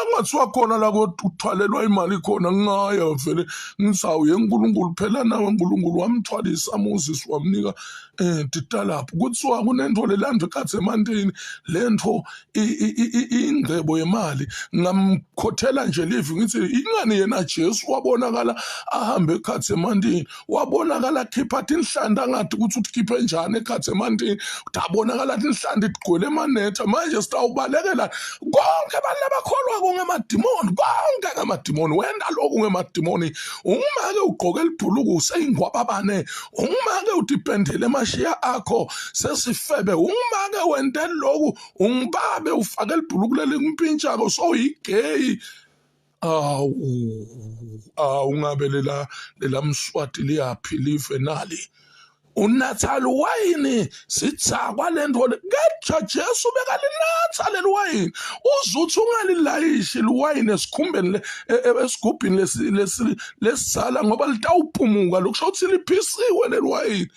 kungathiwa khona la kuthwalelwa imali khona ngingaya vele ngizawuye uNkulunkulu phela nawe uNkulunkulu wamthwalisa Moses wamnika titalapho kuthiwa kunento lelandwe eKhatsemandini lento ingcebo yemali ngamkhothela nje livi ngithi ingani yena Jesu wabonakala ahambe eKhatsemandini wabonakala khipha inhlanda ngathi ukuthi ukhiphe njani eKhatsemandini dabonakala inhlanda igcwele emanetha manje sitawubalekela konke abantu abakholwa kungemadimoni konke ngamadimoni wena lokhu ngemadimoni ungumake ugqoke libhuluku useyingwababane ungumake udipendele emashiya akho sesifebe ungumake wente lokhu ungibabe ufake libhuluku lelimpintshako so yigeyi ungabe lela Mswati liyaphi live nali unathali wayini sithakwa lento keja Jesu bekalinatha leli wayini uzuthi ungalilayishi liwayini esikhumbeni esigubhini lesizala ngoba litawuphumuka lokusho ukuthi liphisiwe leli wayini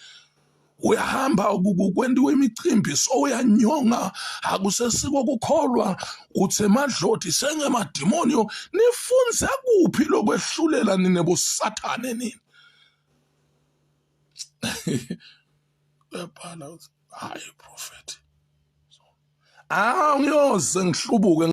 uyahamba kwendiwe imicimbi so uyanyonga akusesiko kukholwa uthi emadloti sengemadimoni nifunze kuphi lokwehlulela nine bosathane nini uyabhala hayi prophet ngiyoze ngihlubuke